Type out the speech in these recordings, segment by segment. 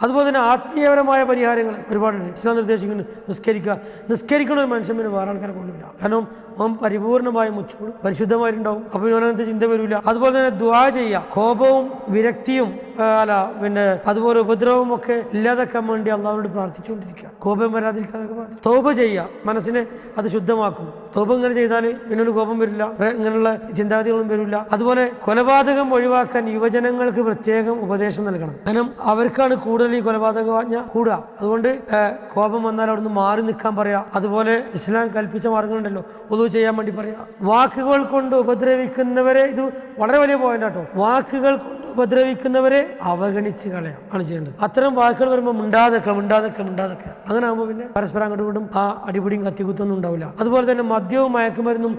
അതുപോലെ തന്നെ ആത്മീയപരമായ പരിഹാരങ്ങൾ ഒരുപാടുണ്ട്. ഇസ്ലാം നിർദ്ദേശിക്കുന്നു നിസ്കരിക്കണ ഒരു മനുഷ്യൻ പിന്നെ വേറെ ആൾക്കാരെ കൊള്ളില്ല. കാരണം അവൻ പരിപൂർണമായും മുച്ചോടും പരിശുദ്ധമായിട്ടുണ്ടാവും. അപ്പോൾ ഇവനത്തെ ചിന്ത വരില്ല. അതുപോലെ തന്നെ ദുആ ചെയ്യുക. കോപവും വിരക്തിയും അതുപോലെ ഉപദ്രവവും ഒക്കെ ഇല്ലാതാക്കാൻ വേണ്ടി അള്ളാഹുവിനോട് പ്രാർത്ഥിച്ചുകൊണ്ടിരിക്കുക. കോപം വരാതിരിക്കാനൊക്കെ തൗബ ചെയ്യുക. മനസ്സിനെ അത് ശുദ്ധമാക്കും. തൗബ ഇങ്ങനെ ചെയ്താൽ പിന്നൊരു കോപം വരില്ല, ഇങ്ങനെയുള്ള ചിന്താഗതികളും വരില്ല. അതുപോലെ കൊലപാതകം ഒഴിവാക്കാൻ യുവജനങ്ങൾക്ക് പ്രത്യേകം ഉപദേശം നൽകണം. കാരണം അവർക്കാണ് കൂടുതൽ ഈ കൊലപാതകവാജ്ഞ കൂടുക. അതുകൊണ്ട് കോപം വന്നാൽ അവിടുന്ന് മാറി നിൽക്കാൻ പറയാ. അതുപോലെ ഇസ്ലാം കൽപ്പിച്ച മാർഗങ്ങളുണ്ടല്ലോ, ഒതു ചെയ്യാൻ വേണ്ടി പറയാ. വാക്കുകൾ കൊണ്ട് ഉപദ്രവിക്കുന്നവരെ, ഇത് വളരെ വലിയ പോയിന്റ് ആട്ടോ, വാക്കുകൾ കൊണ്ട് ഉപദ്രവിക്കുന്നവരെ അവഗണിച്ച് കളയാം ആണ് ചെയ്യേണ്ടത്. അത്തരം വാക്കുകൾ വരുമ്പോൾ മിണ്ടാതൊക്കെ അങ്ങനെ ആകുമ്പോൾ പിന്നെ പരസ്പരം അങ്ങോട്ടും ഇങ്ങോട്ടും ആ അടിപിടിയും കത്തിക്കുത്തൊന്നും ഉണ്ടാവില്ല. അതുപോലെ തന്നെ മദ്യവും മയക്കുമരുന്നും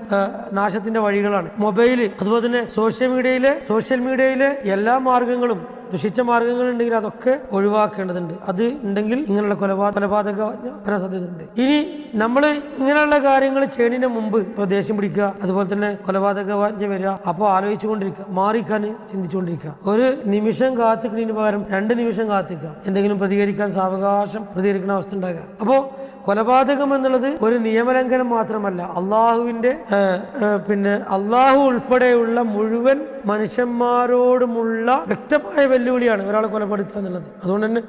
നാശത്തിന്റെ വഴികളാണ്. മൊബൈല്, അതുപോലെ തന്നെ സോഷ്യൽ മീഡിയയിലെ എല്ലാ മാർഗങ്ങളും, ദുഷിച്ച മാർഗങ്ങൾ ഉണ്ടെങ്കിൽ അതൊക്കെ ഒഴിവാക്കേണ്ടതുണ്ട്. അത് ഉണ്ടെങ്കിൽ ഇങ്ങനെയുള്ള കൊലപാതക വരാൻ സാധ്യതയുണ്ട്. ഇനി നമ്മൾ ഇങ്ങനെയുള്ള കാര്യങ്ങൾ ചെയ്യുന്നതിന് മുമ്പ് ഇപ്പോൾ ദേഷ്യം പിടിക്കുക, അതുപോലെ തന്നെ കൊലപാതക വാജ്ഞ വരിക, അപ്പോൾ ആലോചിച്ചുകൊണ്ടിരിക്കുക, മാറിക്കാൻ ചിന്തിച്ചുകൊണ്ടിരിക്കുക. ഒരു നിമിഷം കാത്തിക്കുന്നതിന് പകരം 2 നിമിഷം കാത്തിക്കുക, എന്തെങ്കിലും പ്രതികരിക്കാൻ സാവകാശം പ്രതികരിക്കുന്ന അവസ്ഥ ഉണ്ടാകുക. അപ്പോൾ കൊലപാതകം എന്നുള്ളത് ഒരു നിയമലംഘനം മാത്രമല്ല, അള്ളാഹു ഉൾപ്പെടെയുള്ള മുഴുവൻ മനുഷ്യന്മാരോടുമുള്ള വ്യക്തമായ വെല്ലുവിളിയാണ് ഒരാളെ കൊലപ്പെടുത്തുക എന്നുള്ളത്. അതുകൊണ്ട് തന്നെ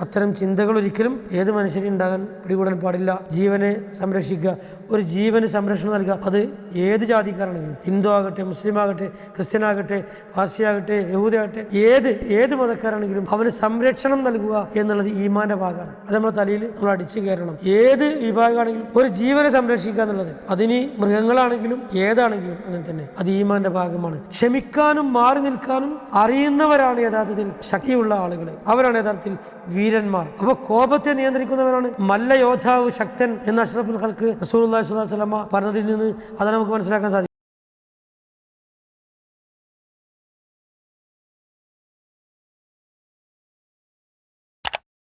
അത്തരം ചിന്തകൾ ഒരിക്കലും ഏത് മനുഷ്യനും ഉണ്ടാകാൻ പിടികൂടാൻ പാടില്ല. ജീവനെ സംരക്ഷിക്കുക, ഒരു ജീവന് സംരക്ഷണം നൽകുക. അത് ഏത് ജാതിക്കാരാണെങ്കിലും, ഹിന്ദു ആകട്ടെ, മുസ്ലിം ആകട്ടെ, ക്രിസ്ത്യൻ ആകട്ടെ, പാർസിയാകട്ടെ, യഹൂദയാകട്ടെ, ഏത് മതക്കാരാണെങ്കിലും അവന് സംരക്ഷണം നൽകുക എന്നുള്ളത് ഈമാന്റെ ഭാഗമാണ്. അത് നമ്മുടെ തലയിൽ നമ്മൾ അടിച്ചു കയറണം. ഏത് വിഭാഗമാണെങ്കിലും ഒരു ജീവനെ സംരക്ഷിക്കുക എന്നുള്ളത്, അതിന് മൃഗങ്ങളാണെങ്കിലും ഏതാണെങ്കിലും അങ്ങനെ തന്നെ, അത് ഈമാന്റെ ഭാഗമാണ്. ക്ഷമിക്കാനും മാറി നിൽക്കാനും അറിയുന്നവരാണ് യഥാർത്ഥത്തിൽ ശക്തിയുള്ള ആളുകൾ, അവരാണ് യഥാർത്ഥത്തിൽ വീരന്മാർ. അപ്പോൾ കോപത്തെ നിയന്ത്രിക്കുന്നവരാണ് മല്ല യോദ്ധാവ്, ശക്തൻ എന്ന അഷ്റഫുൽ ഖൽഖ് റസൂലുള്ളാഹി സ്വല്ലല്ലാഹു അലൈഹി വസല്ലം പറഞ്ഞതിൽ നിന്ന് അത് നമുക്ക് മനസ്സിലാക്കാൻ സാധിക്കും.